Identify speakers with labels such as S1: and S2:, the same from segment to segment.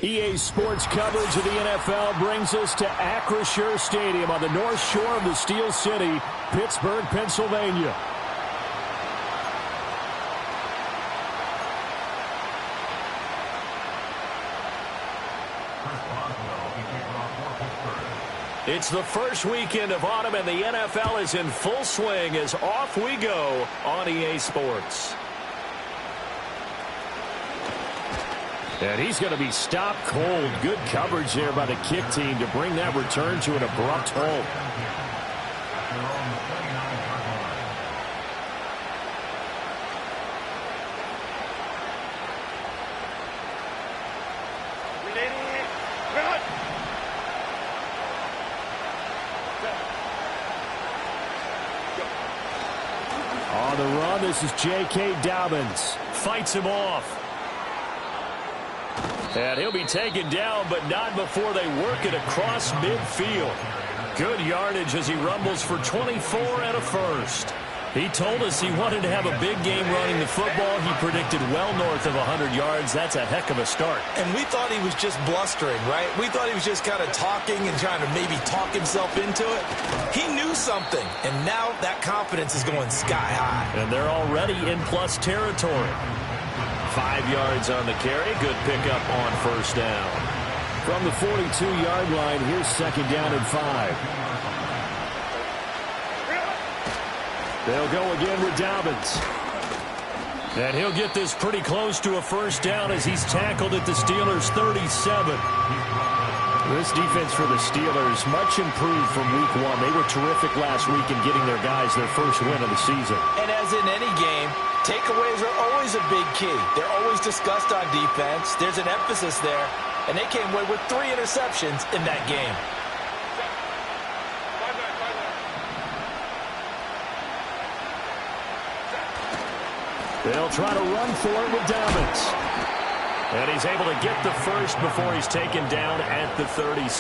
S1: EA Sports coverage of the NFL brings us to Acrisure Stadium on the north shore of the Steel City, Pittsburgh, Pennsylvania. It's the first weekend of autumn, and the NFL is in full swing as off we go on EA Sports. And he's going to be stopped cold. Good coverage there by the kick team to bring that return to an abrupt halt. On the run, this is J.K. Dobbins. Fights him off. And he'll be taken down, but not before they work it across midfield. Good yardage as he rumbles for 24 and a first. He told us he wanted to have a big game running the football. He predicted well north of 100 yards. That's a heck of a start.
S2: And we thought he was just blustering, right? We thought he was just kind of talking and trying to maybe talk himself into it. He knew something, and now that confidence is going sky high.
S1: And they're already in plus territory. 5 yards on the carry. Good pickup on first down. From the 42-yard line, here's second down and 5. They'll go again with Dobbins. And he'll get this pretty close to a first down as he's tackled at the Steelers' 37. This defense for the Steelers, much improved from week 1. They were terrific last week in getting their guys their first win of the season.
S2: And as in any game, takeaways are always a big key. They're always discussed on defense. There's an emphasis there. And they came away with 3 interceptions in that game.
S1: They'll try to run for it with Dobbins. And he's able to get the first before he's taken down at the 36.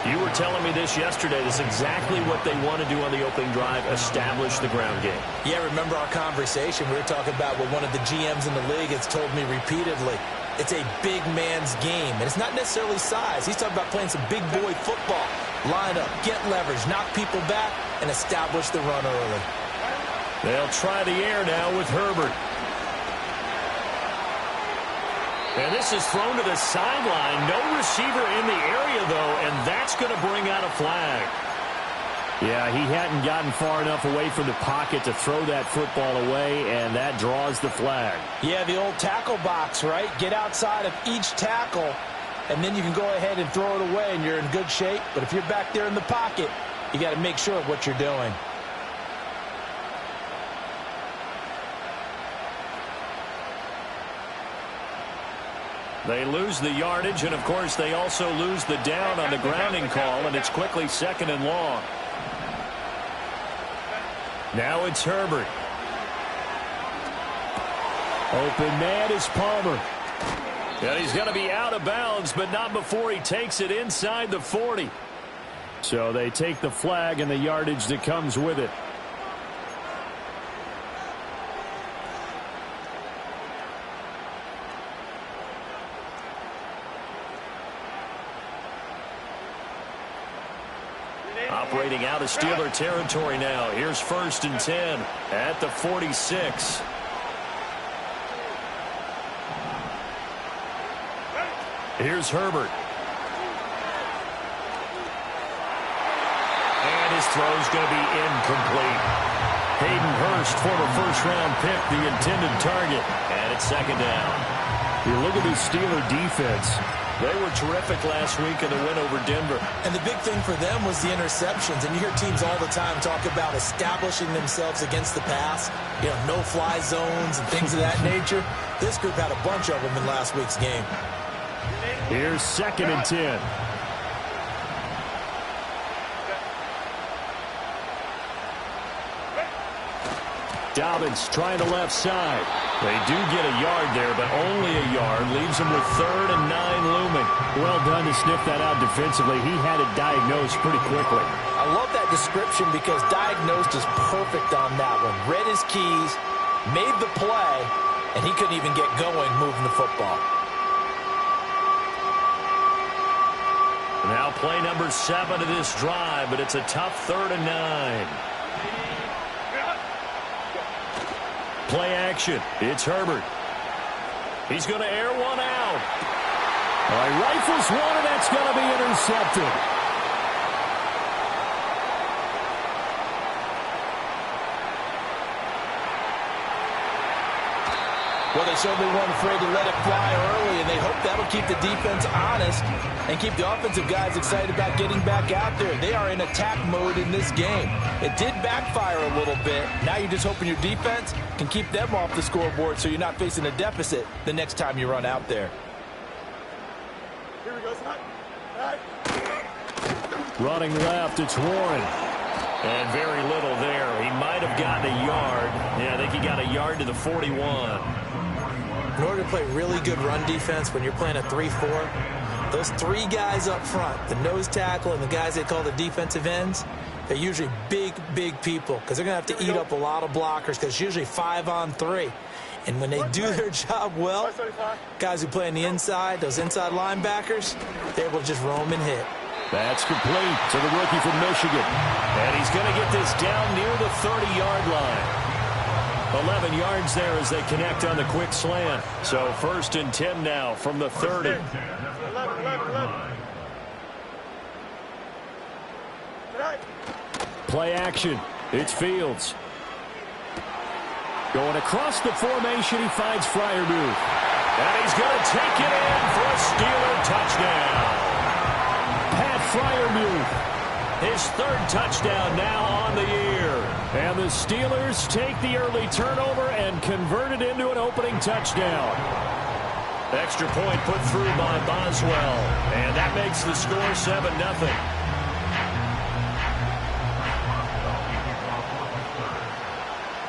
S1: You were telling me this yesterday. This is exactly what they want to do on the opening drive, establish the ground game.
S2: Yeah, remember our conversation? We were talking about what one of the GMs in the league has told me repeatedly. It's a big man's game, and it's not necessarily size. He's talking about playing some big boy football. Line up, get leverage, knock people back, and establish the run early.
S1: They'll try the air now with Herbert. And this is thrown to the sideline. No receiver in the area, though, and that's going to bring out a flag. Yeah, he hadn't gotten far enough away from the pocket to throw that football away, and that draws the flag.
S2: Yeah, the old tackle box, right? Get outside of each tackle, and then you can go ahead and throw it away, and you're in good shape. But if you're back there in the pocket, you got to make sure of what you're doing.
S1: They lose the yardage, and, of course, they also lose the down on the grounding call, and it's quickly second and long. Now it's Herbert. Open man is Palmer. And he's going to be out of bounds, but not before he takes it inside the 40. So they take the flag and the yardage that comes with it. Operating out of Steeler territory now. Here's first and 10 at the 46. Here's Herbert. And his throw's going to be incomplete. Hayden Hurst, former first-round pick, the intended target. And it's second down. You look at this Steeler defense. They were terrific last week in the win over Denver.
S2: And the big thing for them was the interceptions. And you hear teams all the time talk about establishing themselves against the pass. You know, no-fly zones and things of that nature. This group had a bunch of them in last week's game.
S1: Here's second and 10. Dobbins trying the left side. They do get a yard there, but only a yard. Leaves them with 3rd and 9 looming. Well done to sniff that out defensively. He had it diagnosed pretty quickly.
S2: I love that description because diagnosed is perfect on that one. Read his keys, made the play, and he couldn't even get going moving the football.
S1: Now play number 7 of this drive, but it's a tough 3rd and 9. Play action. It's Herbert. He's going to air one out. Rifles one, and that's going to be intercepted.
S2: Well, they certainly weren't afraid to let it fly early, and they hope that'll keep the defense honest and keep the offensive guys excited about getting back out there. They are in attack mode in this game. It did backfire a little bit. Now you're just hoping your defense can keep them off the scoreboard so you're not facing a deficit the next time you run out there.
S3: Here we go, son. All right.
S1: Running left, it's Warren. And very little there. He might have gotten a yard. Yeah, I think he got a yard to the 41.
S2: In order to play really good run defense when you're playing a 3-4, those 3 guys up front, the nose tackle and the guys they call the defensive ends, they're usually big, big people because they're going to have to eat up a lot of blockers because it's usually 5 on 3. And when they do their job well, guys who play on the inside, those inside linebackers, they're able to just roam and hit.
S1: That's complete to the rookie from Michigan. And he's going to get this down near the 30-yard line. 11 yards there as they connect on the quick slant. So 1st and 10 now from the 30.
S3: 11.
S1: Play action. It's Fields. Going across the formation, he finds Freiermuth. And he's going to take it in for a Steeler touchdown. Pat Freiermuth, his 3rd touchdown now on the year. And the Steelers take the early turnover and convert it into an opening touchdown. Extra point put through by Boswell. And that makes the score 7-0.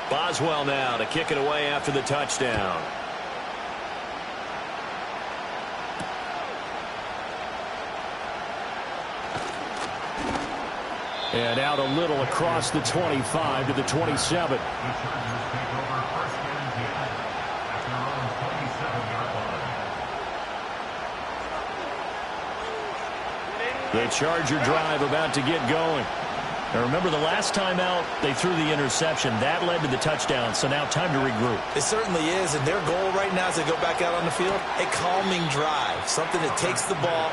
S1: Boswell now to kick it away after the touchdown. And out a little across the 25 to the 27. The Charger drive about to get going. Now remember, the last time out, they threw the interception. That led to the touchdown, so now time to regroup.
S2: It certainly is, and their goal right now as they go back out on the field, a calming drive, something that takes the ball,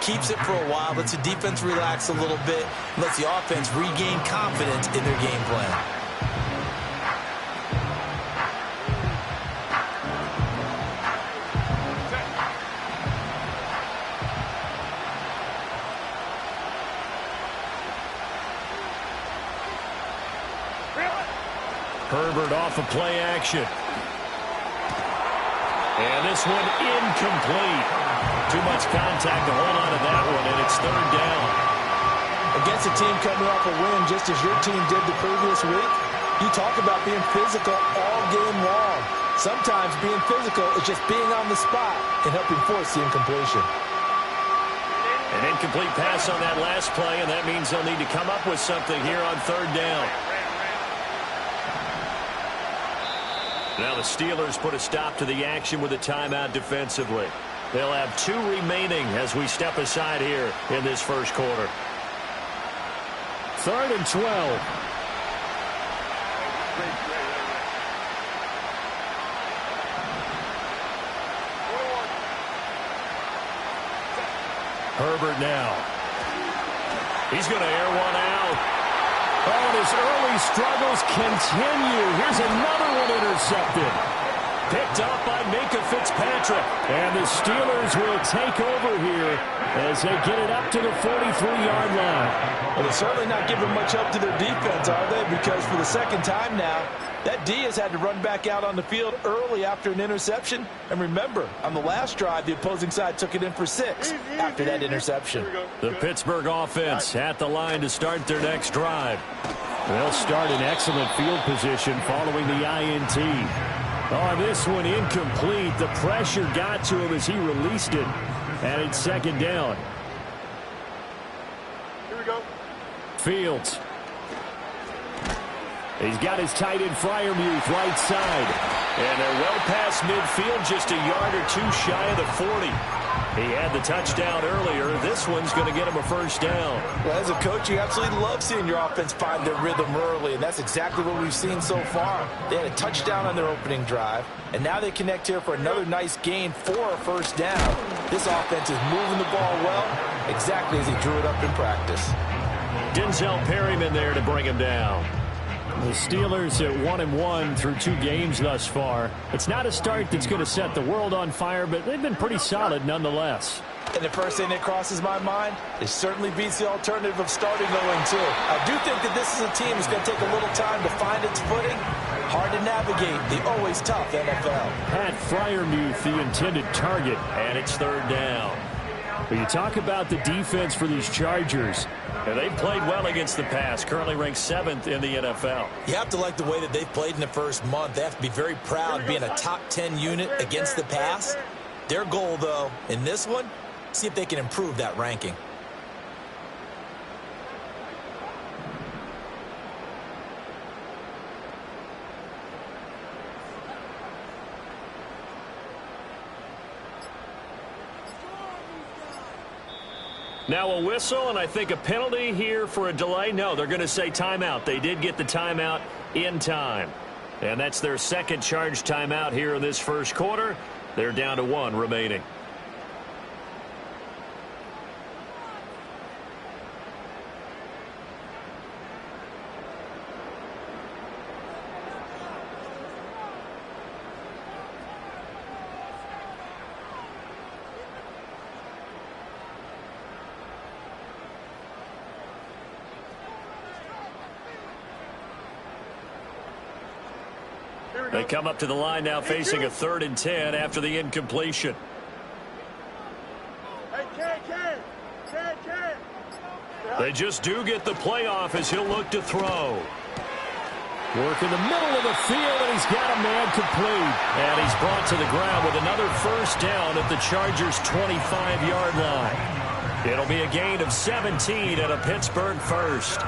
S2: keeps it for a while, lets the defense relax a little bit, lets the offense regain confidence in their game plan.
S1: Herbert off of play action. And this one incomplete. Too much contact to hold on to that one, and it's 3rd down.
S2: Against a team coming off a win just as your team did the previous week, you talk about being physical all game long. Sometimes being physical is just being on the spot and helping force the incompletion.
S1: An incomplete pass on that last play, and that means they'll need to come up with something here on 3rd down. Now the Steelers put a stop to the action with a timeout defensively. They'll have 2 remaining as we step aside here in this first quarter. 3rd and 12. Herbert now. He's going to air one out. Oh, and his early struggles continue. Here's another one intercepted. Picked up by Minka Fitzpatrick. And the Steelers will take over here as they get it up to the 43-yard line.
S2: Well, they're certainly not giving much help to their defense, are they? Because for the 2nd time now, that D has had to run back out on the field early after an interception. And remember, on the last drive, the opposing side took it in for 6 after that interception.
S1: The Pittsburgh offense at the line to start their next drive. They'll start in excellent field position following the INT. Oh, this one incomplete. The pressure got to him as he released it. And it's 2nd down.
S3: Here we go.
S1: Fields. He's got his tight end Freiermuth right side. And they're well past midfield, just a yard or two shy of the 40. He had the touchdown earlier. This one's going to get him a first down.
S2: Well, as a coach, you absolutely love seeing your offense find their rhythm early, and that's exactly what we've seen so far. They had a touchdown on their opening drive, and now they connect here for another nice gain for a first down. This offense is moving the ball well, exactly as he drew it up in practice.
S1: Denzel Perryman there to bring him down. The Steelers at 1-1 through 2 games thus far. It's not a start that's going to set the world on fire, but they've been pretty solid nonetheless.
S2: And the first thing that crosses my mind, it certainly beats the alternative of starting 0-2. I do think that this is a team that's going to take a little time to find its footing. Hard to navigate the always tough NFL.
S1: Pat Freiermuth, the intended target, and it's third down. When you talk about the defense for these Chargers, and they've played well against the pass, currently ranked 7th in the NFL.
S2: You have to like the way that they've played in the first month. They have to be very proud being a top 10 unit against the pass. Their goal, though, in this one, see if they can improve that ranking.
S1: Now a whistle, and I think a penalty here for a delay. No, they're going to say timeout. They did get the timeout in time. And that's their second charge timeout here in this first quarter. They're down to 1 remaining. They come up to the line now facing a 3rd and 10 after the incompletion. They just do get the playoff as he'll look to throw. Work in the middle of the field, and he's got a man complete. And he's brought to the ground with another first down at the Chargers' 25-yard line. It'll be a gain of 17 and a Pittsburgh first.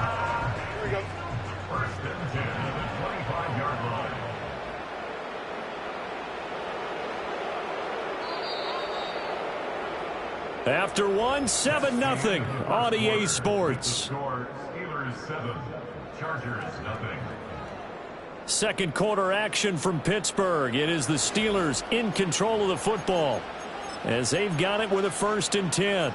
S1: After 1, 7-0 on EA Sports.
S4: Steelers 7, Chargers 0.
S1: Second quarter action from Pittsburgh. It is the Steelers in control of the football as they've got it with a 1st and 10.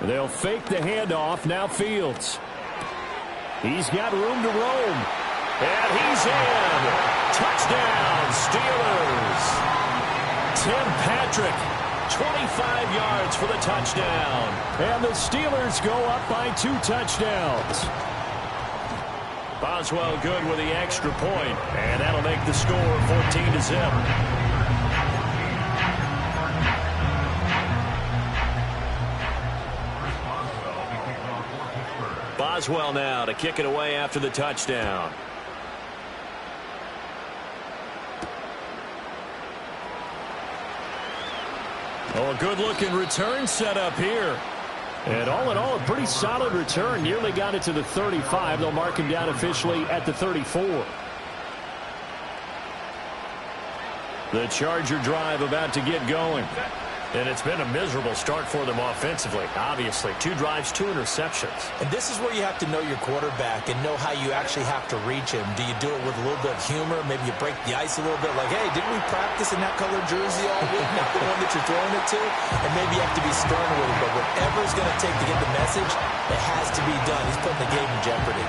S1: They'll fake the handoff. Now Fields. He's got room to roam. And he's in. Touchdown, Steelers. Tim Patrick, 25 yards for the touchdown. And the Steelers go up by 2 touchdowns. Boswell good with the extra point, and that'll make the score 14-0. Boswell now to kick it away after the touchdown. Oh, a good-looking return set up here. And all in all, a pretty solid return. Nearly got it to the 35. They'll mark him down officially at the 34. The Charger drive about to get going. And it's been a miserable start for them offensively. Obviously, 2 drives, 2 interceptions.
S2: And this is where you have to know your quarterback and know how you actually have to reach him. Do you do it with a little bit of humor? Maybe you break the ice a little bit like, hey, didn't we practice in that colored jersey all week? Not the one that you're throwing it to. And maybe you have to be stern with him. But whatever it's going to take to get the message, it has to be done. He's putting the game in jeopardy.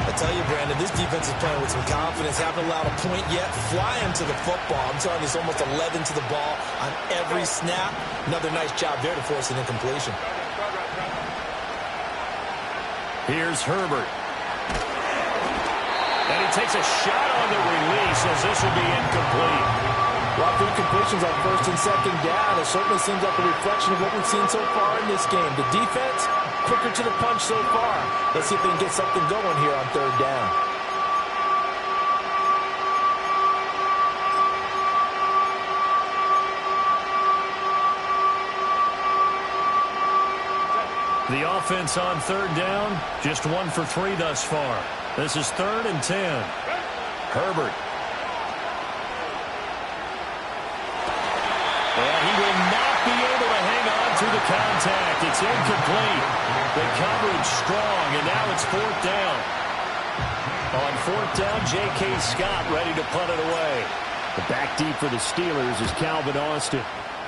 S2: I tell you, Brandon, this defense is playing with some confidence. Haven't allowed a point yet. Flying to the football. I'm telling you, it's almost 11 to the ball on every snap. Another nice job there to force an incompletion.
S1: Here's Herbert. And he takes a shot on the release as this will be incomplete.
S2: Well, 3 completions on first and second down. It certainly seems like a reflection of what we've seen so far in this game. The defense, quicker to the punch so far. Let's see if they can get something going here on third down.
S1: The offense on third down, just 1 for 3 thus far. This is 3rd and 10. Herbert. And he will not be able to hang on through the contact. It's incomplete. The coverage strong, and now it's 4th down. On 4th down, J.K. Scott ready to punt it away. The back deep for the Steelers is Calvin Austin.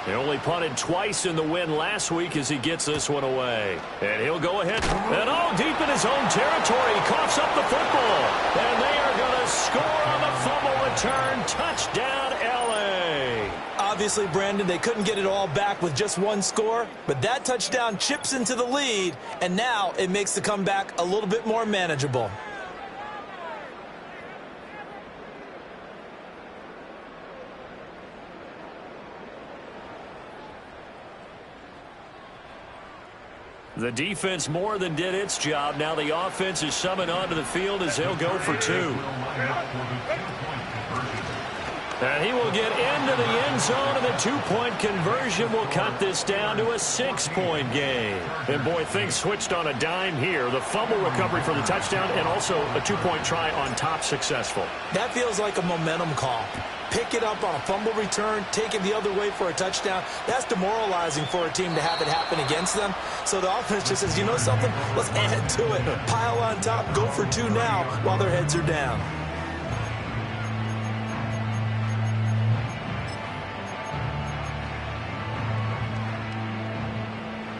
S1: They only punted twice in the win last week as he gets this one away. And he'll go ahead. And deep in his own territory. He coughs up the football. And they are going to score on the fumble return. Touchdown, L.A.
S2: Obviously, Brandon, they couldn't get it all back with just 1 score. But that touchdown chips into the lead. And now it makes the comeback a little bit more manageable.
S1: The defense more than did its job. Now the offense is summoned onto the field as they'll go for 2. And he will get into the end zone, and the 2-point conversion will cut this down to a 6-point game. And, boy, things switched on a dime here. The fumble recovery for the touchdown and also a 2-point try on top successful.
S2: That feels like a momentum call. Pick it up on a fumble return, take it the other way for a touchdown. That's demoralizing for a team to have it happen against them. So the offense just says, you know something? Let's add to it. Pile on top, go for 2 now while their heads are down.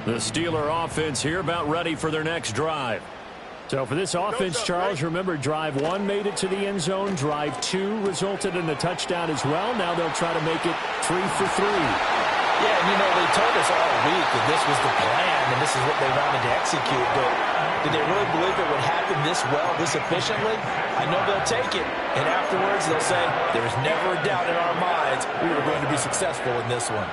S1: The Steeler offense here about ready for their next drive. So for this offense, Charles, remember drive 1 made it to the end zone. Drive 2 resulted in a touchdown as well. Now they'll try to make it 3 for 3.
S2: Yeah, and they told us all week that this was the plan and this is what they wanted to execute. But did they really believe it would happen this well, this efficiently? I know they'll take it. And afterwards they'll say, there's never a doubt in our minds we were going to be successful in this one.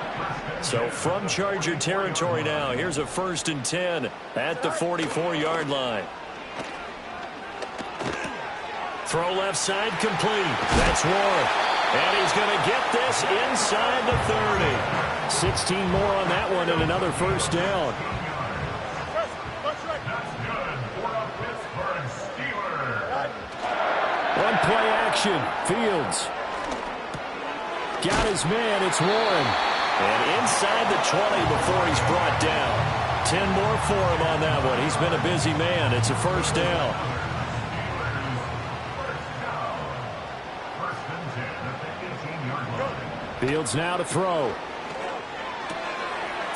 S1: So from Charger territory now, here's a 1st and 10 at the 44-yard line. Throw left side complete. That's Warren. And he's going to get this inside the 30. 16 more on that one and another 1st down. One play action. Fields. Got his man. It's Warren. And inside the 20 before he's brought down. 10 more for him on that one. He's been a busy man. It's a 1st down. Fields now to throw.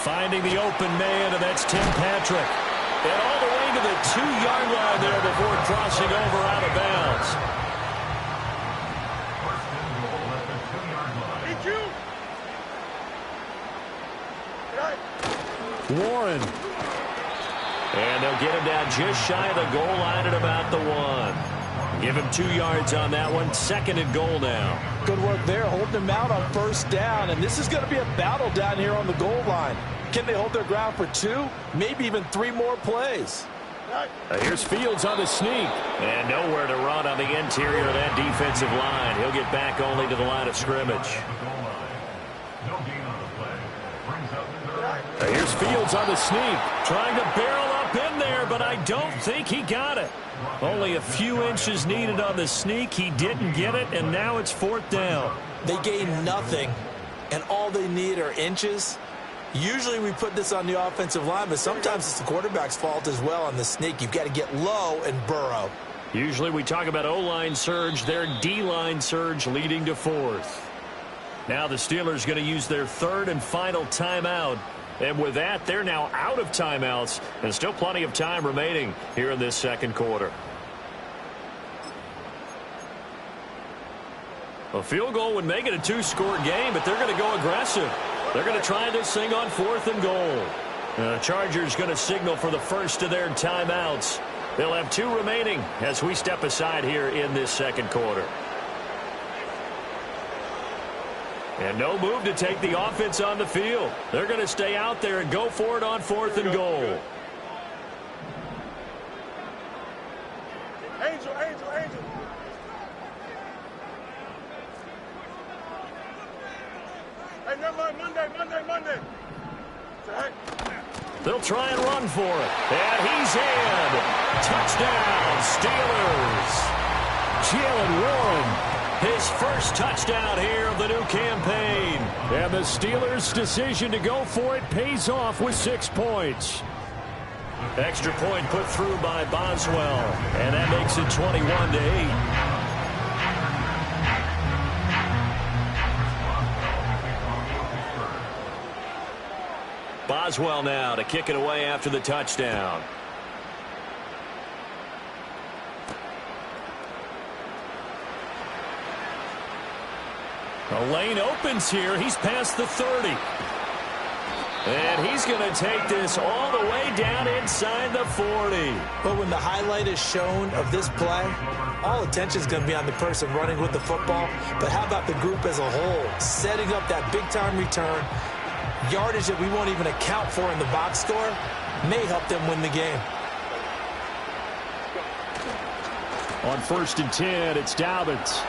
S1: Finding the open man, and that's Tim Patrick. And all the way to the 2-yard line there before crossing over out of bounds. Warren. And they'll get him down just shy of the goal line at about the 1. Give him 2 yards on that one. 2nd and goal now.
S2: Good work there, holding them out on 1st down. And this is going to be a battle down here on the goal line. Can they hold their ground for 2, maybe even 3 more plays?
S1: Here's Fields on the sneak. And nowhere to run on the interior of that defensive line. He'll get back only to the line of scrimmage. Here's Fields on the sneak. Trying to barrel up in there, but I don't think he got it. Only a few inches needed on the sneak. He didn't get it, and now it's 4th down.
S2: They gain nothing, and all they need are inches. Usually we put this on the offensive line, but sometimes it's the quarterback's fault as well on the sneak. You've got to get low and burrow.
S1: Usually we talk about O-line surge, their D-line surge leading to 4th. Now the Steelers going to use their 3rd and final timeout. And with that, they're now out of timeouts, and still plenty of time remaining here in this 2nd quarter. A field goal would make it a 2-score game, but they're going to go aggressive. They're going to try this thing on 4th and goal. The Chargers going to signal for the first of their timeouts. They'll have 2 remaining as we step aside here in this 2nd quarter. And no move to take the offense on the field. They're going to stay out there and go for it on 4th and goal.
S3: Angel. Hey, never mind. Monday.
S1: They'll try and run for it. And he's in. Touchdown, Steelers. Jalen Warren, his first touchdown here of the new campaign. And the Steelers' decision to go for it pays off with 6 points. Extra point put through by Boswell. And that makes it 21-8. Boswell now to kick it away after the touchdown. The lane opens here. He's past the 30. And he's going to take this all the way down inside the 40.
S2: But when the highlight is shown of this play, all attention is going to be on the person running with the football. But how about the group as a whole? Setting up that big-time return. Yardage that we won't even account for in the box score may help them win the game.
S1: On 1st and 10, it's Dobbins.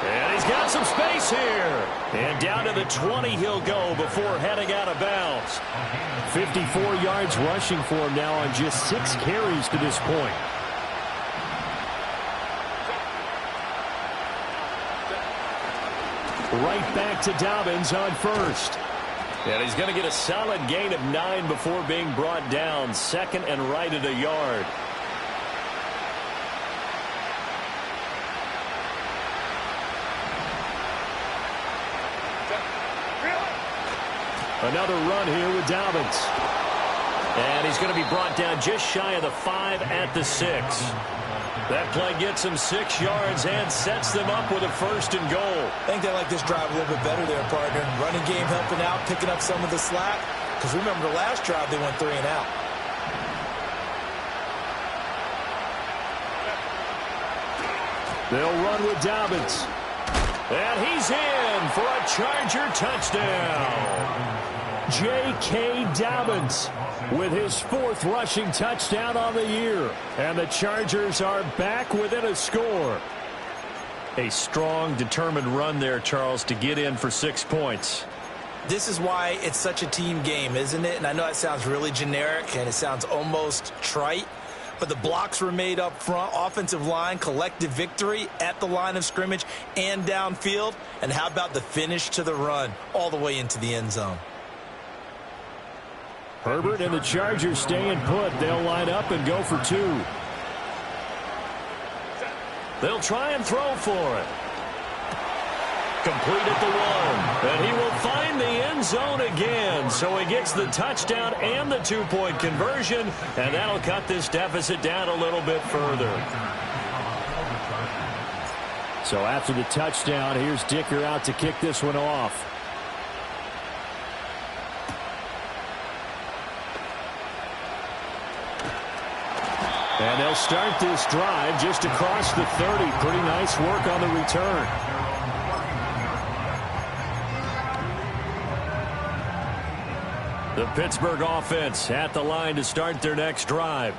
S1: And he's got some space here. And down to the 20 he'll go before heading out of bounds. 54 yards rushing for him now on just 6 carries to this point. Right back to Dobbins on 1st. And he's going to get a solid gain of 9 before being brought down. 2nd and right at a yard. Another run here with Dobbins. And he's going to be brought down just shy of the 5 at the 6. That play gets him 6 yards and sets them up with a 1st and goal.
S2: I think they like this drive a little bit better there, partner. Running game helping out, picking up some of the slack. Because remember, the last drive they went 3 and out.
S1: They'll run with Dobbins. And he's in for a Charger touchdown. J.K. Dobbins with his 4th rushing touchdown on the year. And the Chargers are back within a score. A strong, determined run there, Charles, to get in for 6 points.
S2: This is why it's such a team game, isn't it? And I know it sounds really generic and it sounds almost trite. But the blocks were made up front. Offensive line, collective victory at the line of scrimmage and downfield. And how about the finish to the run all the way into the end zone?
S1: Herbert and the Chargers staying put. They'll line up and go for 2. They'll try and throw for it. Complete at the 1. And he will find the end zone again. So he gets the touchdown and the 2-point conversion. And that'll cut this deficit down a little bit further. So after the touchdown, here's Dicker out to kick this one off. And they'll start this drive just across the 30. Pretty nice work on the return. The Pittsburgh offense at the line to start their next drive.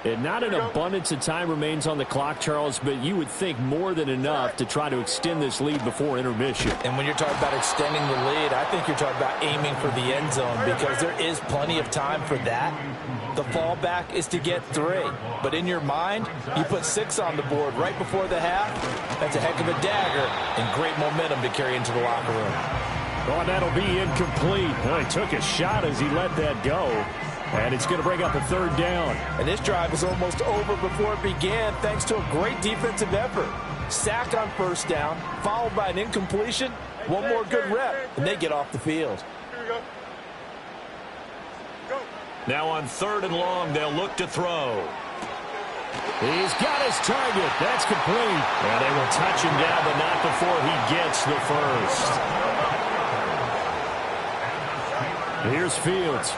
S1: And not an abundance of time remains on the clock, Charles, but you would think more than enough to try to extend this lead before intermission.
S2: And when you're talking about extending the lead, I think you're talking about aiming for the end zone because there is plenty of time for that. The fallback is to get 3. But in your mind, you put 6 on the board right before the half. That's a heck of a dagger and great momentum to carry into the locker room.
S1: Oh, and that'll be incomplete. Well, he took a shot as he let that go. And it's going to bring up a 3rd down.
S2: And this drive is almost over before it began thanks to a great defensive effort. Sack on 1st down, followed by an incompletion. One more good rep, and they get off the field.
S3: Here we go. Go.
S1: Now on 3rd and long, they'll look to throw. He's got his target. That's complete. And they will touch him down, but not before he gets the 1st. Here's Fields.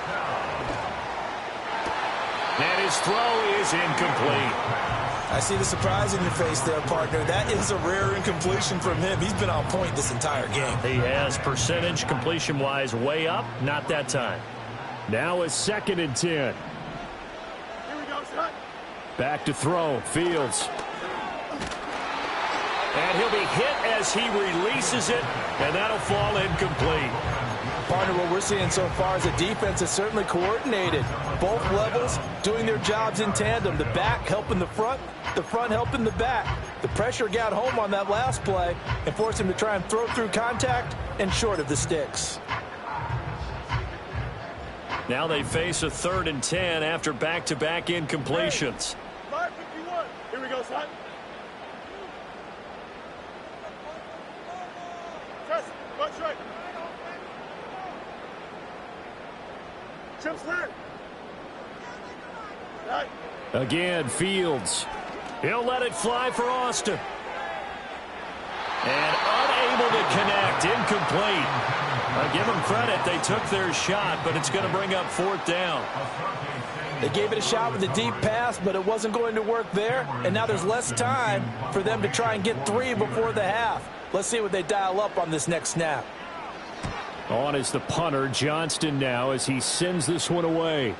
S1: And his throw is incomplete.
S2: I see the surprise in your face there, partner. That is a rare incompletion from him. He's been on point this entire game.
S1: He has percentage completion-wise way up. Not that time. Now a 2nd and 10.
S3: Here we go, son.
S1: Back to throw. Fields. And he'll be hit as he releases it, and that'll fall incomplete.
S2: Partner, what we're seeing so far is the defense is certainly coordinated. Both levels doing their jobs in tandem. The back helping the front helping the back. The pressure got home on that last play and forced him to try and throw through contact and short of the sticks.
S1: Now they face a 3rd and 10 after back-to-back incompletions.
S3: 5:51. Here we go, son. Press. Butt straight. Chips clear. Right.
S1: Again, Fields. He'll let it fly for Austin. And unable to connect. Incomplete. I give them credit. They took their shot, but it's going to bring up 4th down.
S2: They gave it a shot with a deep pass, but it wasn't going to work there. And now there's less time for them to try and get 3 before the half. Let's see what they dial up on this next snap.
S1: On is the punter, Johnston, now as he sends this one away.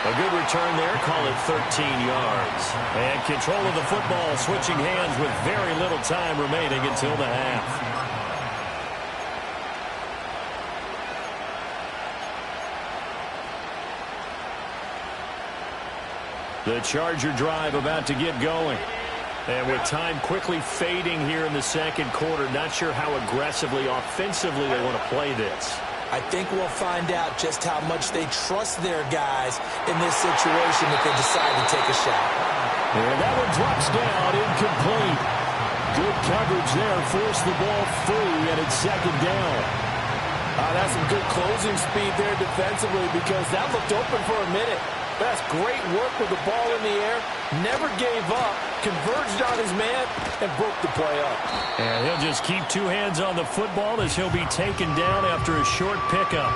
S1: A good return there, call it 13 yards. And control of the football switching hands with very little time remaining until the half. The Charger drive about to get going. And with time quickly fading here in the 2nd quarter, not sure how aggressively, offensively they want to play this.
S2: I think we'll find out just how much they trust their guys in this situation if they decide to take a shot.
S1: And that one drops down, incomplete. Good coverage there, forced the ball free, and it's 2nd down.
S2: That's some good closing speed there defensively because that looked open for a minute. That's great work with the ball in the air. Never gave up, converged on his man, and broke the play up.
S1: And he'll just keep 2 hands on the football as he'll be taken down after a short pickup.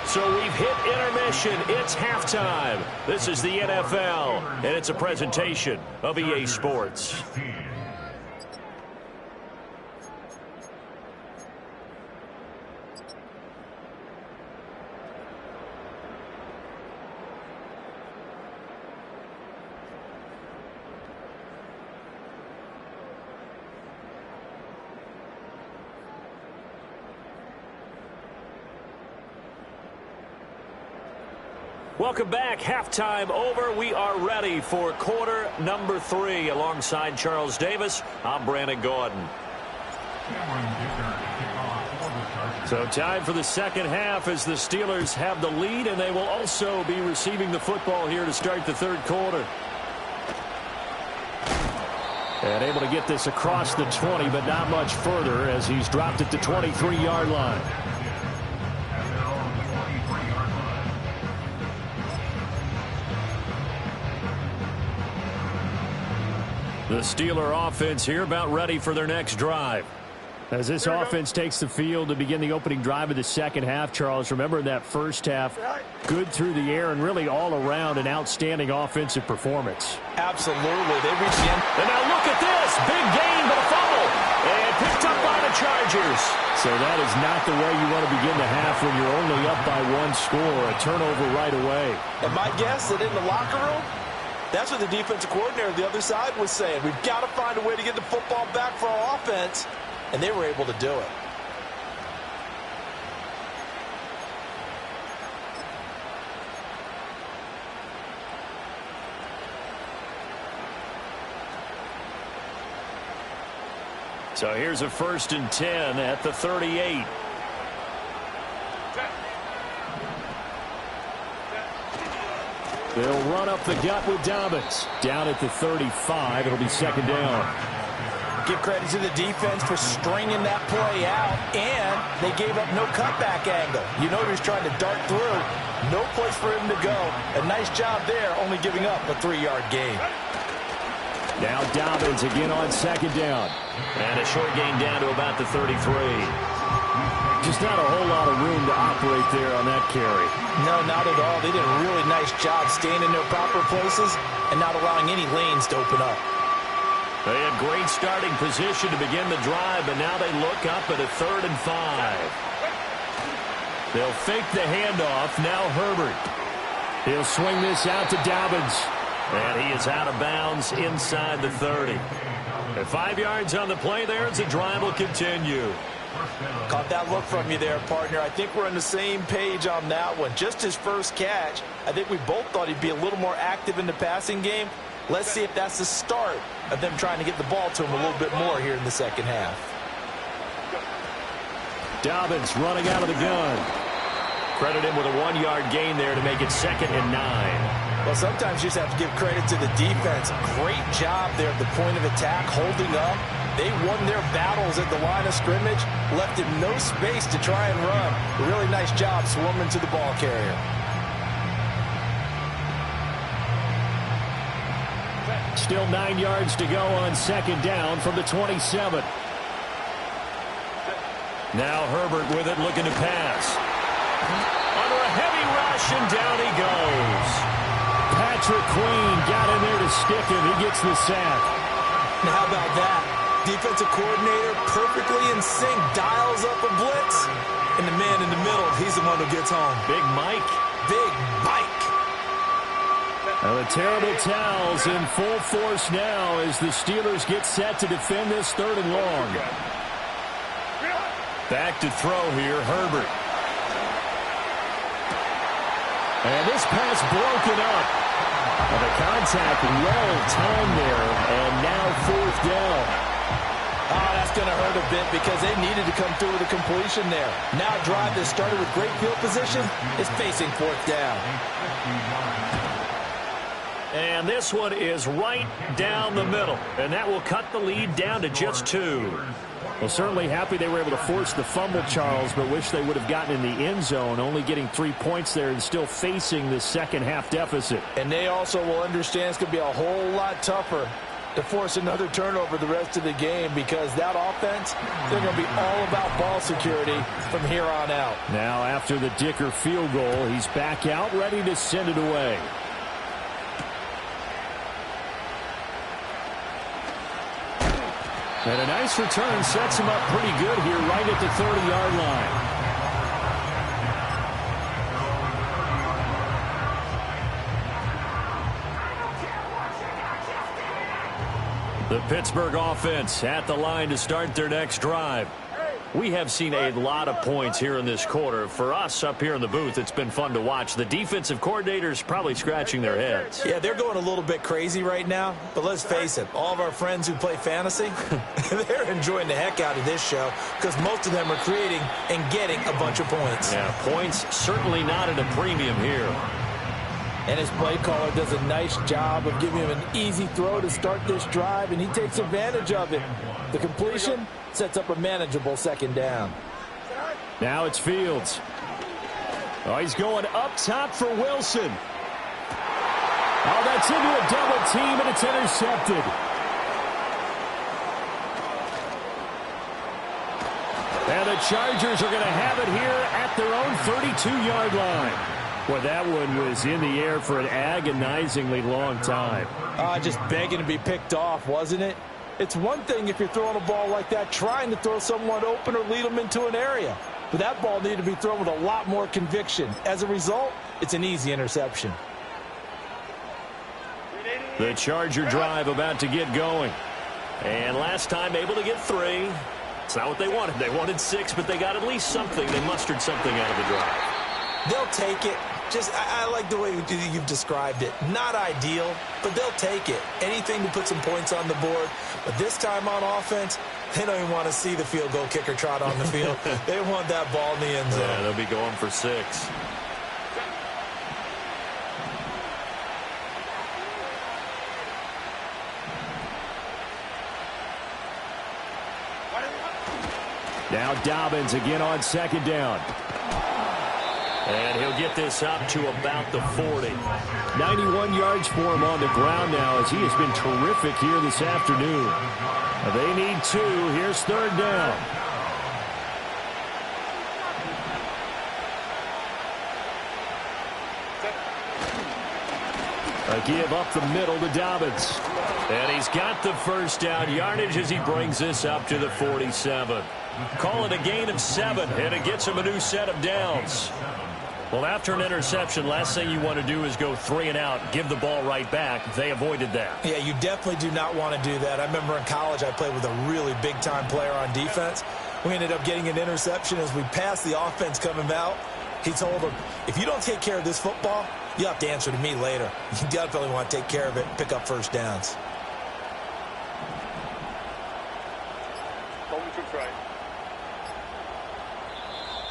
S1: So we've hit intermission. It's halftime. This is the NFL, and it's a presentation of EA Sports. Welcome back. Halftime over. We are ready for quarter number 3. Alongside Charles Davis, I'm Brandon Gordon. So time for the 2nd half as the Steelers have the lead, and they will also be receiving the football here to start the 3rd quarter. And able to get this across the 20, but not much further as he's dropped it to 23-yard line. The Steeler offense here about ready for their next drive. As this offense takes the field to begin the opening drive of the 2nd half, Charles, remember in that 1st half, good through the air and really all around an outstanding offensive performance.
S2: Absolutely. They reached the end.
S1: And now look at this. Big gain, but a fumble. And picked up by the Chargers. So that is not the way you want to begin the half when you're only up by 1 score. A turnover right away.
S2: And my guess that in the locker room, that's what the defensive coordinator on the other side was saying. We've got to find a way to get the football back for our offense. And they were able to do it.
S1: So here's a 1st and 10 at the 38. They'll run up the gut with Dobbins. Down at the 35. It'll be 2nd down.
S2: Give credit to the defense for stringing that play out, and they gave up no cutback angle. You know he was trying to dart through. No place for him to go. A nice job there, only giving up a 3-yard gain.
S1: Now Dobbins again on 2nd down. And a short gain down to about the 33. Just not a whole lot of room to operate there on that carry.
S2: No, not at all. They did a really nice job staying in their proper places and not allowing any lanes to open up.
S1: They had great starting position to begin the drive, but now they look up at a 3rd and 5. They'll fake the handoff. Now Herbert. He'll swing this out to Dobbins. And he is out of bounds inside the 30. At 5 yards on the play there as the drive will continue.
S2: Caught that look from you there, partner. I think we're on the same page on that one. Just his first catch. I think we both thought he'd be a little more active in the passing game. Let's see if that's the start of them trying to get the ball to him a little bit more here in the second half.
S1: Dobbins running out of the gun. Credit him with a 1-yard gain there to make it 2nd and 9.
S2: Well, sometimes you just have to give credit to the defense. Great job there at the point of attack, holding up. They won their battles at the line of scrimmage, left him no space to try and run. A really nice job swarming to the ball carrier.
S1: Still 9 yards to go on 2nd down from the 27. Now Herbert with it, looking to pass. Under a heavy rush, and down he goes. Patrick Queen got in there to stick him. He gets the sack.
S2: Now how about that? Defensive coordinator perfectly in sync, dials up a blitz. And the man in the middle, he's the one who gets home.
S1: Big Mike.
S2: Big Mike.
S1: Now the terrible towels in full force now as the Steelers get set to defend this 3rd and long. Back to throw here, Herbert. And this pass broken up. And the contact well timed there, and now 4th down.
S2: Oh, that's going to hurt a bit because they needed to come through with a completion there. Now a drive that started with great field position is facing 4th down.
S1: And this one is right down the middle, and that will cut the lead down to just 2. Well, certainly happy they were able to force the fumble, Charles, but wish they would have gotten in the end zone, only getting 3 points there and still facing the second half deficit.
S2: And they also will understand it's going to be a whole lot tougher to force another turnover the rest of the game because that offense, they're going to be all about ball security from here on out.
S1: Now after the Dicker field goal, he's back out ready to send it away. And a nice return sets him up pretty good here right at the 30-yard line. The Pittsburgh offense at the line to start their next drive. We have seen a lot of points here in this quarter. For us up here in the booth, it's been fun to watch. The defensive coordinators probably scratching their heads.
S2: Yeah, they're going a little bit crazy right now. But let's face it, all of our friends who play fantasy, they're enjoying the heck out of this show because most of them are creating and getting a bunch of points.
S1: Yeah, points certainly not at a premium here.
S2: And his play caller does a nice job of giving him an easy throw to start this drive, and he takes advantage of it. The completion sets up a manageable 2nd down.
S1: Now it's Fields. Oh, he's going up top for Wilson. Oh, that's into a double team, and it's intercepted. And the Chargers are going to have it here at their own 32-yard line. Well, that one was in the air for an agonizingly long time.
S2: Just begging to be picked off, wasn't it? It's one thing if you're throwing a ball like that, trying to throw someone open or lead them into an area. But that ball needed to be thrown with a lot more conviction. As a result, it's an easy interception.
S1: The Charger drive about to get going. And last time able to get 3. It's not what they wanted. They wanted 6, but they got at least something. They mustered something out of the drive.
S2: They'll take it. I like the way you've described it. Not ideal, but they'll take it. Anything to put some points on the board. But this time on offense, they don't even want to see the field goal kicker trot on the field. They want that ball in the end zone.
S1: Yeah, they'll be going for 6. Now Dobbins again on 2nd down. And he'll get this up to about the 40. 91 yards for him on the ground now as he has been terrific here this afternoon. They need 2. Here's 3rd down. give up the middle to Dobbins. And he's got the first down yardage as he brings this up to the 47. Call it a gain of 7, and it gets him a new set of downs. Well, after an interception, last thing you want to do is go 3 and out, give the ball right back. They avoided that.
S2: Yeah, you definitely do not want to do that. I remember in college I played with a really big-time player on defense. We ended up getting an interception as we passed the offense coming out. He told him, if you don't take care of this football, you have to answer to me later. You definitely want to take care of it and pick up first downs.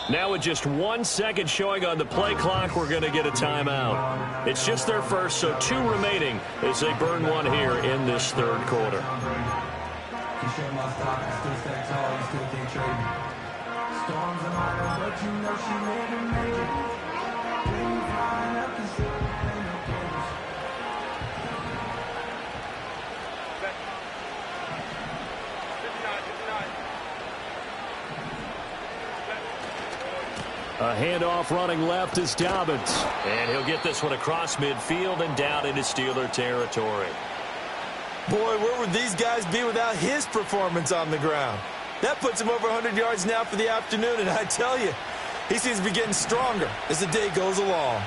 S1: Now with just 1 second showing on the play clock, we're going to get a timeout. It's just their first, so 2 remaining as they burn one here in this third quarter. A handoff running left is Dobbins. And he'll get this one across midfield and down into Steeler territory.
S2: Boy, where would these guys be without his performance on the ground? That puts him over 100 yards now for the afternoon, and I tell you, he seems to be getting stronger as the day goes along.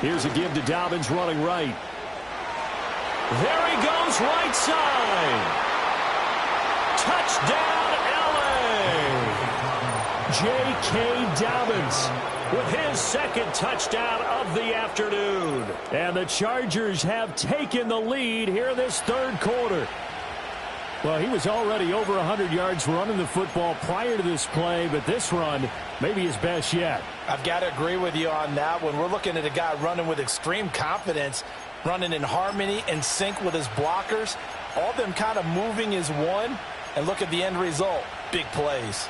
S1: Here's a give to Dobbins running right. There he goes, right side. Touchdown, L.A. J.K. Dobbins with his second touchdown of the afternoon. And the Chargers have taken the lead here in this third quarter. Well, he was already over 100 yards running the football prior to this play, but this run may be his best yet.
S2: I've got to agree with you on that one. We're looking at a guy running with extreme confidence, running in harmony and sync with his blockers. All of them kind of moving as one. And look at the end result. Big plays.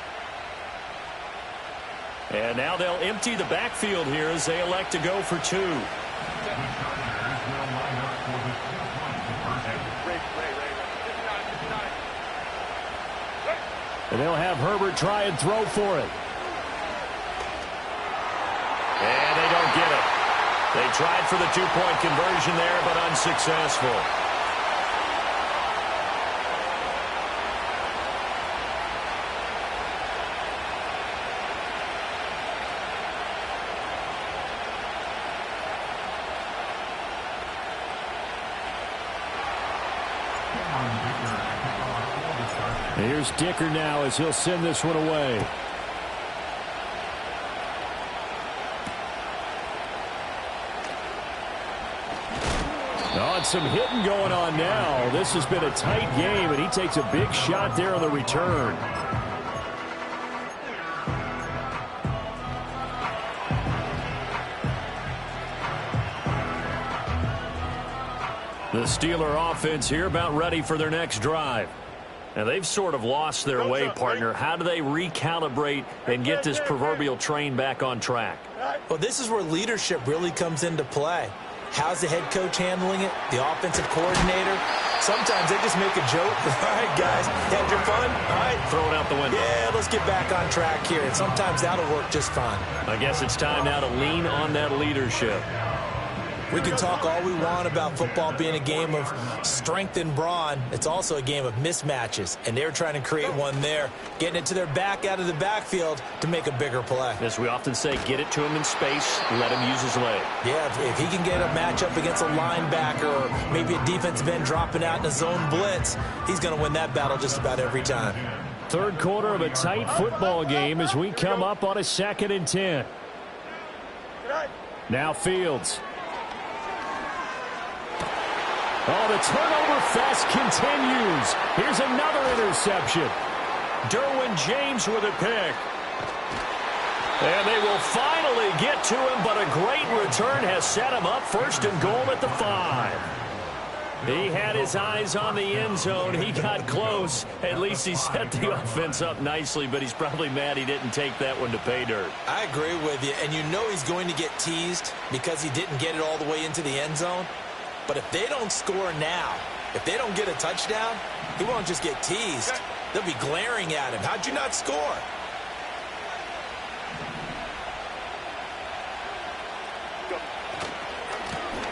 S1: And now they'll empty the backfield here as they elect to go for 2. And they'll have Herbert try and throw for it. And they don't get it. They tried for the 2-point conversion there, but unsuccessful. Here's Dicker now as he'll send this one away. Oh, and some hitting going on now. This has been a tight game, and he takes a big shot there on the return. The Steeler offense here about ready for their next drive. And they've sort of lost their way, partner. How do they recalibrate and get this proverbial train back on track?
S2: Well, this is where leadership really comes into play. How's the head coach handling it? The offensive coordinator? Sometimes they just make a joke. All right, guys, had your fun? All right.
S1: Throw it out the window.
S2: Yeah, let's get back on track here. And sometimes that'll work just fine.
S1: I guess it's time now to lean on that leadership.
S2: We can talk all we want about football being a game of strength and brawn. It's also a game of mismatches, and they're trying to create one there, getting it to their back out of the backfield to make a bigger play.
S1: As we often say, get it to him in space, let him use his leg.
S2: Yeah, if he can get a matchup against a linebacker or maybe a defensive end dropping out in a zone blitz, he's going to win that battle just about every time.
S1: Third quarter of a tight football game as we come up on a 2nd and 10. Now Fields. Oh, the turnover fest continues. Here's another interception. Derwin James with a pick. And they will finally get to him, but a great return has set him up 1st and goal at the 5. He had his eyes on the end zone. He got close. At least he set the offense up nicely, but he's probably mad he didn't take that one to pay dirt.
S2: I agree with you, and you know he's going to get teased because he didn't get it all the way into the end zone. But if they don't score now, if they don't get a touchdown, he won't just get teased. They'll be glaring at him. How'd you not score?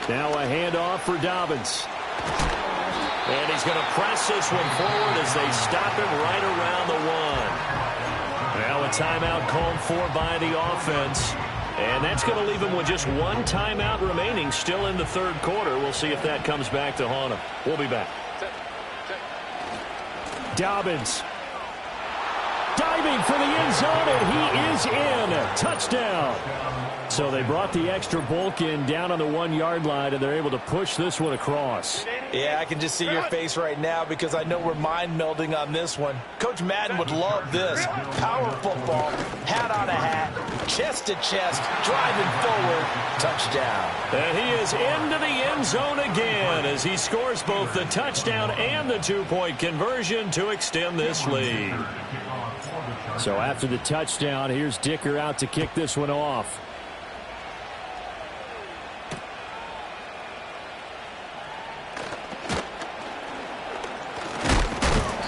S1: Now a handoff for Dobbins. And he's going to press this one forward as they stop him right around the one. Now a timeout called for by the offense. And that's going to leave him with just one timeout remaining still in the third quarter. We'll see if that comes back to haunt him. We'll be back. Dobbins. Diving for the end zone, and he is in. Touchdown. So they brought the extra bulk in down on the 1 yard line, and they're able to push this one across.
S2: Yeah, I can just see your face right now because I know we're mind melding on this one. Coach Madden would love this. Power football, hat on a hat, chest to chest, driving forward, touchdown.
S1: And he is into the end zone again as he scores both the touchdown and the 2-point conversion to extend this lead. So after the touchdown, here's Dicker out to kick this one off.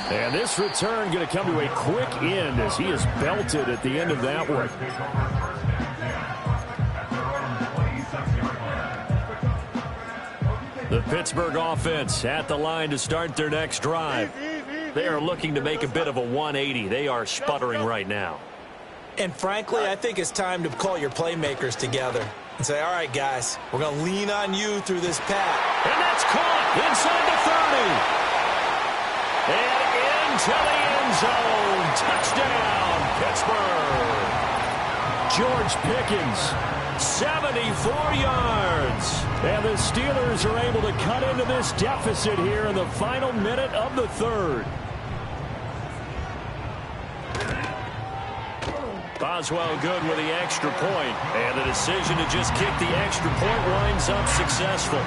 S1: And this return going to come to a quick end as he is belted at the end of that one. The Pittsburgh offense at the line to start their next drive. They are looking to make a bit of a 180. They are sputtering right now.
S2: And frankly, I think it's time to call your playmakers together and say, all right, guys, we're going to lean on you through this pass.
S1: And that's caught inside the 30. And into the end zone. Touchdown, Pittsburgh. George Pickens, 74 yards. And the Steelers are able to cut into this deficit here in the final minute of the third. Boswell good with the extra point. And the decision to just kick the extra point winds up successful.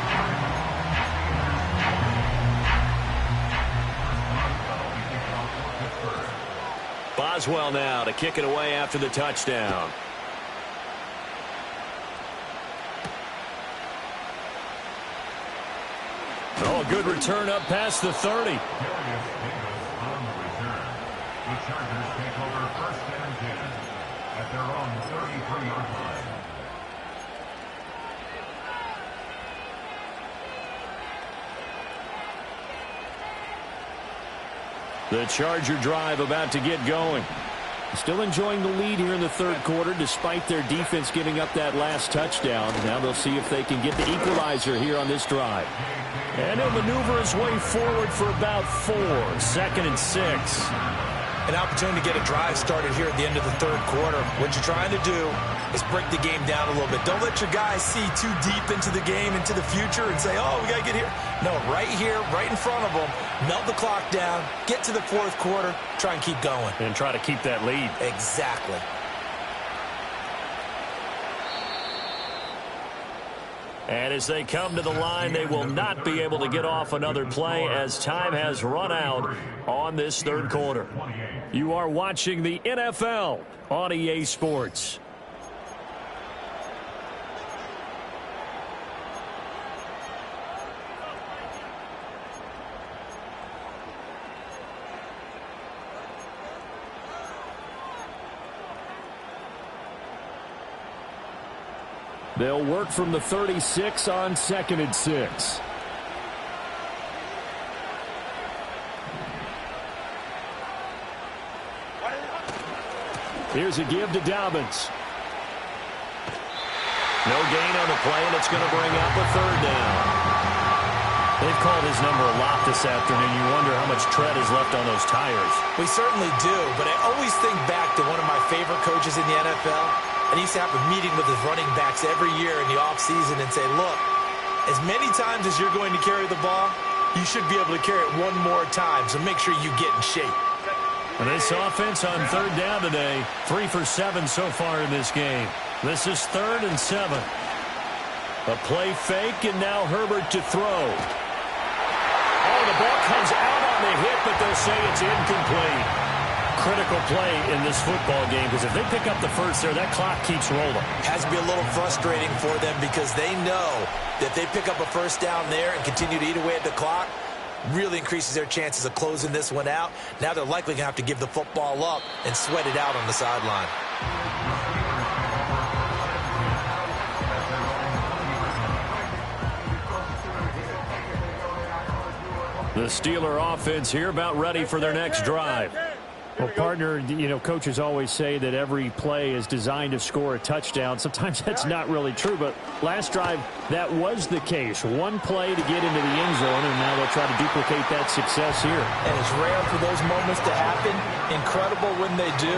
S1: Boswell now to kick it away after the touchdown. Oh, a good return up past the 30.
S4: The Chargers take over 1st and 10 at their own 33-yard line.
S1: The Charger drive about to get going. Still enjoying the lead here in the third quarter despite their defense giving up that last touchdown. Now they'll see if they can get the equalizer here on this drive. And he'll maneuver his way forward for about 4. 2nd and 6.
S2: An opportunity to get a drive started here at the end of the third quarter. What you're trying to do is break the game down a little bit. Don't let your guys see too deep into the game, into the future, and say, oh, we got to get here. No, right here, right in front of them. Melt the clock down, get to the fourth quarter, try and keep going.
S1: And try to keep that lead.
S2: Exactly.
S1: And as they come to the line, they will not be able to get off another play as time has run out on this third quarter. You are watching the NFL on EA Sports. They'll work from the 36 on 2nd and 6. Here's a give to Dobbins. No gain on the play, and it's going to bring up a 3rd down. They've called his number a lot this afternoon. You wonder how much tread is left on those tires.
S2: We certainly do, but I always think back to one of my favorite coaches in the NFL. And he used to have a meeting with his running backs every year in the offseason and say, look, as many times as you're going to carry the ball, you should be able to carry it one more time, so make sure you get in shape.
S1: And this offense on 3rd down today, 3 for 7 so far in this game. This is 3rd and 7. A play fake, and now Herbert to throw. will say it's incomplete. Critical play in this football game, because if they pick up the first there, that clock keeps rolling.
S2: Has to be a little frustrating for them because they know that if they pick up a first down there and continue to eat away at the clock, really increases their chances of closing this one out. Now they're likely going to have to give the football up and sweat it out on the sideline.
S1: The Steeler offense here about ready for their next drive. Well, partner, coaches always say that every play is designed to score a touchdown. Sometimes that's not really true, but last drive, that was the case. One play to get into the end zone, and now they'll try to duplicate that success here.
S2: And it's rare for those moments to happen. Incredible when they do.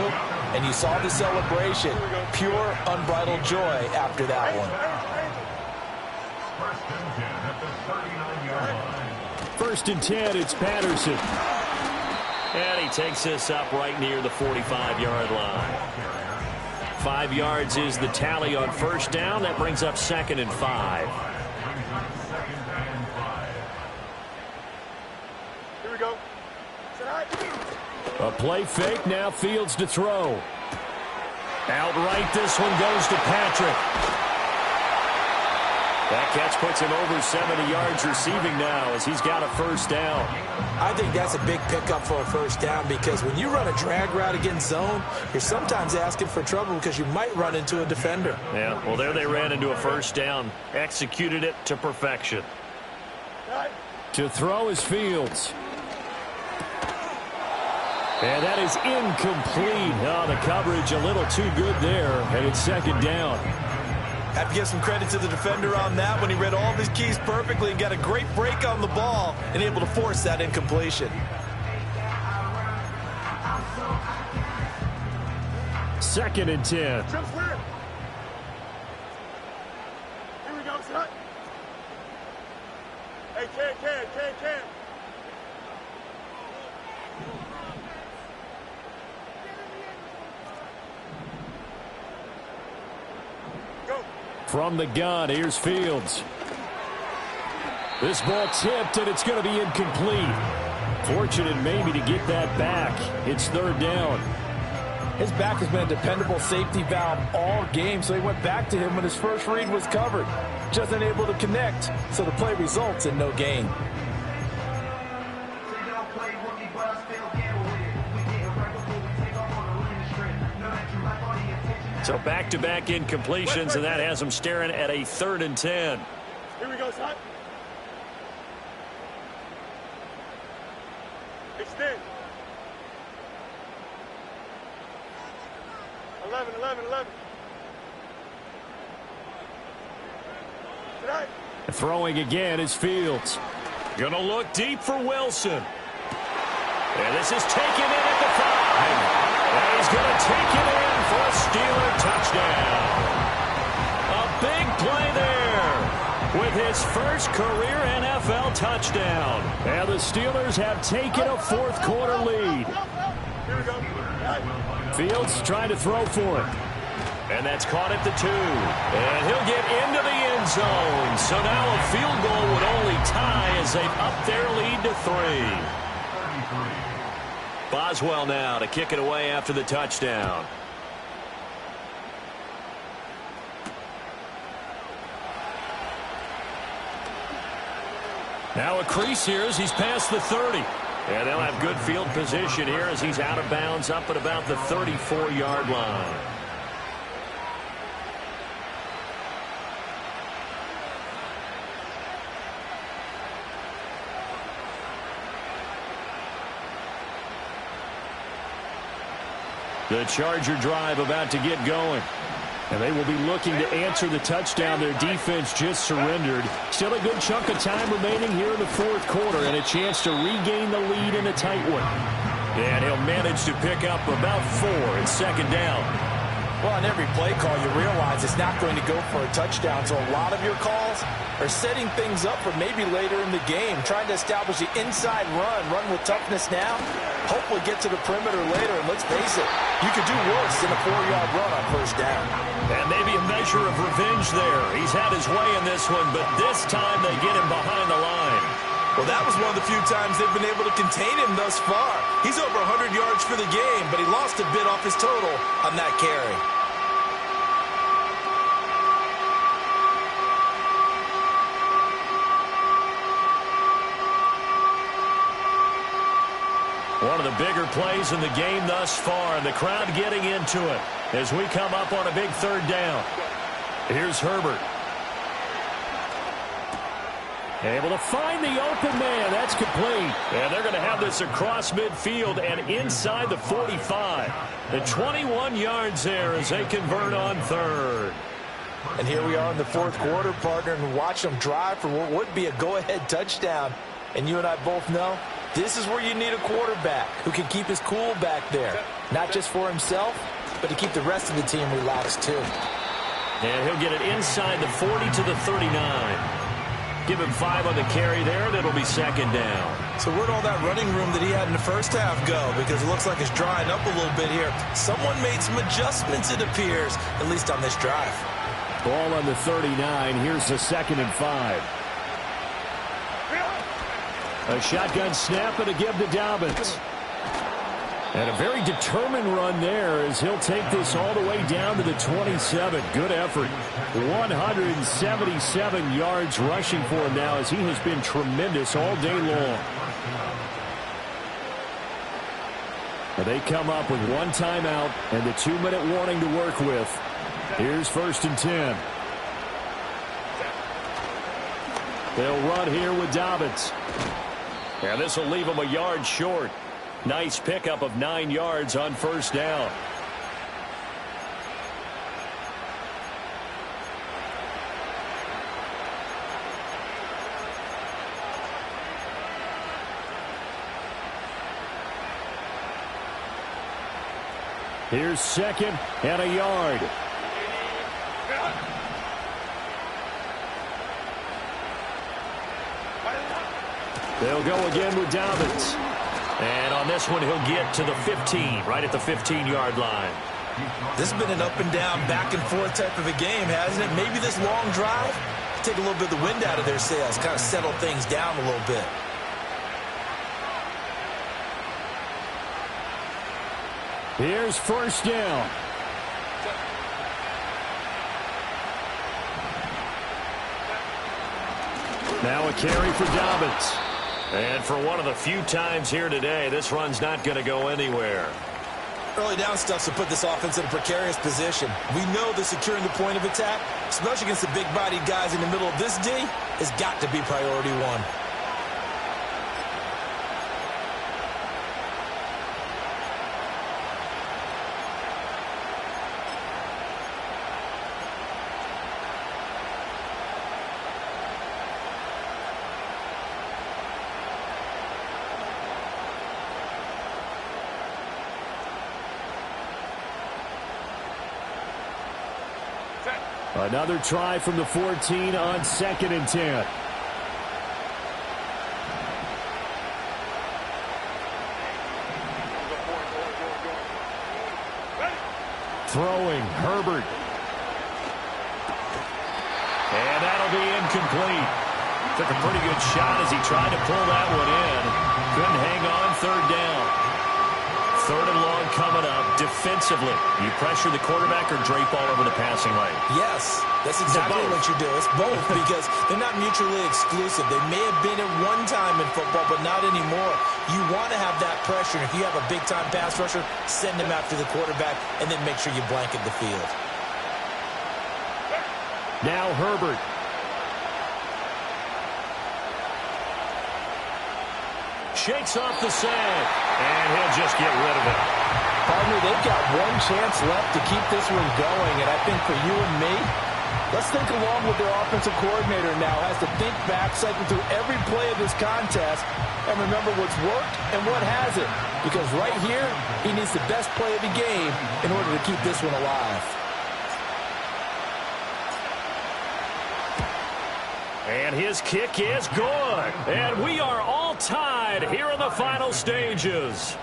S2: And you saw the celebration. Pure, unbridled joy after that one.
S1: First and 10, it's Patterson. And he takes this up right near the 45-yard line. 5 yards is the tally on first down. That brings up 2nd and 5.
S3: Here we go.
S1: A play fake, now Fields to throw. Outright, this one goes to Patrick. That catch puts him over 70 yards receiving now as he's got a first down.
S2: I think that's a big pickup for a first down because when you run a drag route against zone, you're sometimes asking for trouble because you might run into a defender.
S1: Yeah, well, there they ran into a first down. Executed it to perfection. To throw is Fields. And that is incomplete. Oh, the coverage a little too good there, and it's 2nd down.
S2: Have to give some credit to the defender on that when he read all of his keys perfectly and got a great break on the ball and able to force that incompletion.
S1: 2nd and 10.
S3: Here we go, son. Hey, Cam.
S1: From the gun, here's Fields. This ball tipped, and it's going to be incomplete. Fortunate maybe to get that back. It's 3rd down.
S2: His back has been a dependable safety valve all game, so he went back to him when his first read was covered. Just unable to connect, so the play results in no gain.
S1: So back-to-back incompletions, and that has them staring at a 3rd and 10.
S3: Here we go, son. Extend. 11. Tonight.
S1: Throwing again is Fields. Gonna look deep for Wilson. And this is taken in at the 5. And he's going to take it in for a Steeler touchdown. A big play there with his first career NFL touchdown. And the Steelers have taken a 4th quarter lead.
S3: Here we go.
S1: Fields trying to throw for it. And that's caught at the 2. And he'll get into the end zone. So now a field goal would only tie as they've upped their lead to 3. Boswell now to kick it away after the touchdown. Now a crease here as he's past the 30. And they'll have good field position here as he's out of bounds up at about the 34-yard line. The Charger drive about to get going. And they will be looking to answer the touchdown their defense just surrendered. Still a good chunk of time remaining here in the 4th quarter and a chance to regain the lead in a tight one. And he'll manage to pick up about 4 in 2nd down.
S2: Well, on every play call, you realize it's not going to go for a touchdown. So a lot of your calls are setting things up for maybe later in the game, trying to establish the inside run with toughness now, hopefully get to the perimeter later. And let's face it, you could do worse than a 4-yard run on first down.
S1: And maybe a measure of revenge there. He's had his way in this one, but this time they get him behind the line.
S2: Well, that was one of the few times they've been able to contain him thus far. He's over 100 yards for the game, but he lost a bit off his total on that carry.
S1: One of the bigger plays in the game thus far, and the crowd getting into it as we come up on a big third down. Here's Herbert. Able to find the open man. That's complete. And they're going to have this across midfield and inside the 45. The 21 yards there as they convert on third.
S2: And here we are in the fourth quarter, partner, and watch them drive for what would be a go-ahead touchdown. And you and I both know this is where you need a quarterback who can keep his cool back there. Not just for himself, but to keep the rest of the team relaxed too.
S1: And he'll get it inside the 40 to the 39. Give him 5 on the carry there, and it'll be second down.
S2: So where'd all that running room that he had in the first half go? Because it looks like it's drying up a little bit here. Someone made some adjustments, it appears, at least on this drive.
S1: Ball on the 39. Here's the 2nd and 5. A shotgun snap and a give to Dobbins. And a very determined run there as he'll take this all the way down to the 27. Good effort. 177 yards rushing for him now as he has been tremendous all day long. And they come up with 1 timeout and the 2-minute warning to work with. Here's 1st and 10. They'll run here with Dobbins. And this will leave him a yard short. Nice pickup of 9 yards on 1st down. Here's 2nd and a yard. They'll go again with Dobbins. And on this one, he'll get to the 15, right at the 15-yard line.
S2: This has been an up-and-down, back-and-forth type of a game, hasn't it? Maybe this long drive, take a little bit of the wind out of their sails, kind of settle things down a little bit.
S1: Here's 1st down. Now a carry for Dobbins. And for one of the few times here today, this run's not going to go anywhere.
S2: Early down stuff to put this offense in a precarious position. We know that securing the point of attack, especially against the big-bodied guys in the middle of this D, has got to be priority 1.
S1: Another try from the 14 on 2nd and 10. Throwing, Herbert. And that'll be incomplete. Took a pretty good shot as he tried to pull that one in. Couldn't hang on, 3rd down. 3rd and long coming up. Defensively, you pressure the quarterback or drape all over the passing lane?
S2: Yes, that's exactly what you do. It's both because they're not mutually exclusive. They may have been at one time in football, but not anymore. You want to have that pressure. If you have a big-time pass rusher, send him after the quarterback, and then make sure you blanket the field.
S1: Now Herbert. Shakes off the sag, and he'll just get rid of it.
S2: Partner, they've got one chance left to keep this one going, and I think for you and me, let's think along with their offensive coordinator now. Has to think back, cycle through every play of this contest, and remember what's worked and what hasn't. Because right here, he needs the best play of the game in order to keep this one alive.
S1: And his kick is good. And we are all tied here in the final stages.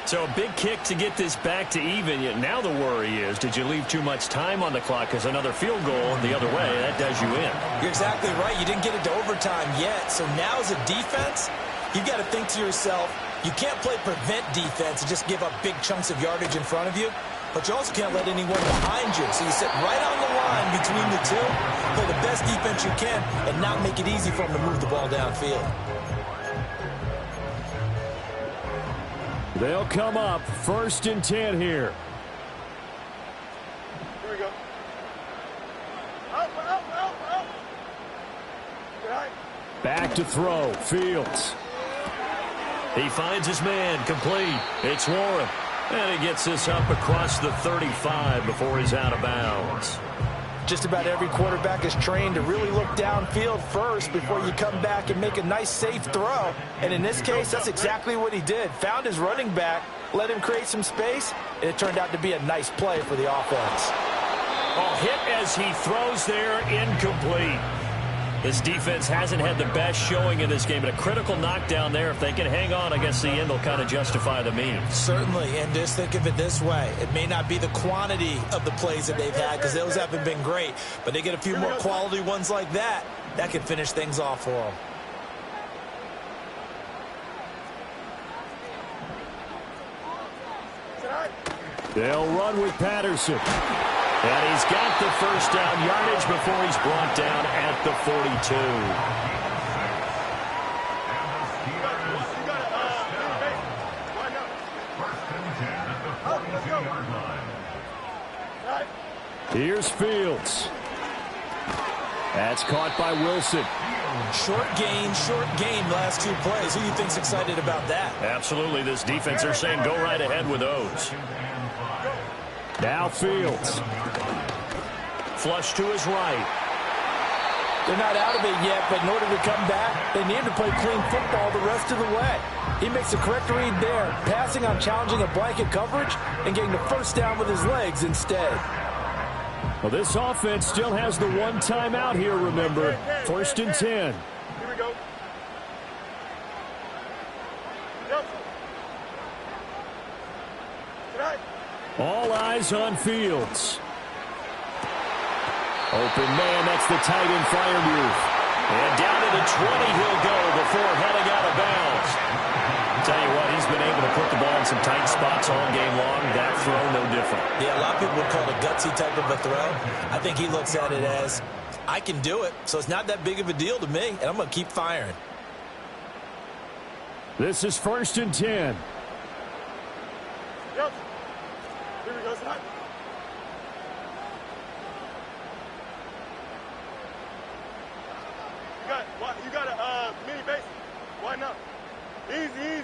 S1: So a big kick to get this back to even. Yet now the worry is, did you leave too much time on the clock? Because another field goal the other way, that does you in.
S2: You're exactly right. You didn't get it to overtime yet. So now as a defense, you've got to think to yourself, you can't play prevent defense and just give up big chunks of yardage in front of you. But you also can't let anyone behind you. So you sit right on the line between the two, play the best defense you can, and not make it easy for them to move the ball downfield.
S1: They'll come up 1st and 10 here.
S3: Here we go. Out. Good eye.
S1: Back to throw. Fields. He finds his man. Complete. It's Warren. And he gets this up across the 35 before he's out of bounds.
S2: Just about every quarterback is trained to really look downfield first before you come back and make a nice, safe throw. And in this case, that's exactly what he did. Found his running back, let him create some space, and it turned out to be a nice play for the offense.
S1: Oh, hit as he throws there, incomplete. This defense hasn't had the best showing in this game, but a critical knockdown there. If they can hang on, I guess the end will kind of justify the means.
S2: Certainly, and just think of it this way. It may not be the quantity of the plays that they've had because those haven't been great, but they get a few more quality ones like that. That can finish things off for them.
S1: They'll run with Patterson. And he's got the first down yardage before he's brought down at the 42. Here's Fields. That's caught by Wilson.
S2: Short game, last two plays. Who do you think's excited about that?
S1: Absolutely. This defense, they're saying go right ahead with those. Now Fields. Flush to his right.
S2: They're not out of it yet, but in order to come back, they need to play clean football the rest of the way. He makes the correct read there, passing on challenging a blanket coverage and getting the first down with his legs instead.
S1: Well, this offense still has the one timeout here, remember. 1st and 10.
S3: Here we go. Yep. Good eye.
S1: All eyes on Fields. Open man, that's the tight end Freiermuth. And down to the 20 he'll go before heading out of bounds. Tell you what, he's been able to put the ball in some tight spots all game long. That throw, no different.
S2: Yeah, a lot of people would call it a gutsy type of a throw. I think he looks at it as, I can do it, so it's not that big of a deal to me, and I'm going to keep firing.
S1: This is 1st and 10.
S3: Yep. Here we go, son. You got a mini base. Why not? Easy.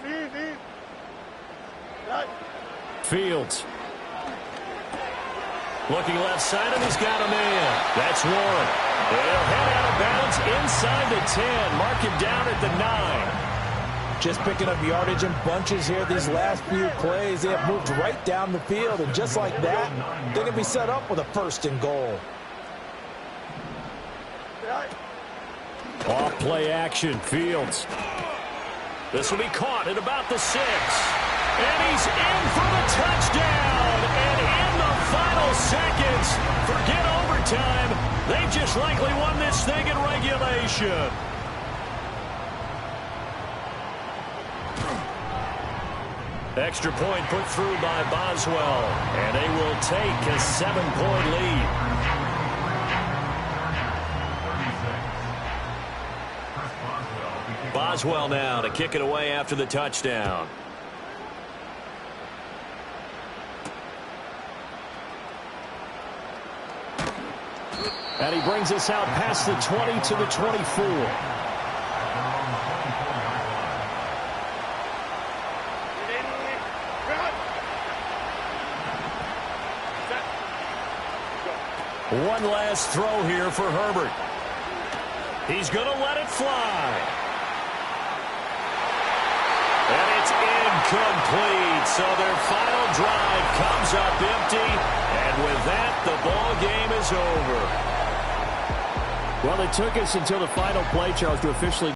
S3: Right.
S1: Fields. Looking left side, and he's got a man. That's Warren. They'll head out of bounds inside the 10. Mark him down at the 9.
S2: Just picking up yardage in bunches here these last few plays. They have moved right down the field, and just like that, they're going to be set up with a 1st and goal.
S1: Off play action, Fields. This will be caught at about the 6. And he's in for the touchdown. And in the final seconds, forget overtime. They've just likely won this thing in regulation. Extra point put through by Boswell. And they will take a 7-point lead. Boswell now to kick it away after the touchdown. And he brings us out past the 20 to the 24. One last throw here for Herbert. He's going to let it fly. And it's incomplete. So their final drive comes up empty. And with that, the ball game is over. Well, it took us until the final play, Charles, to officially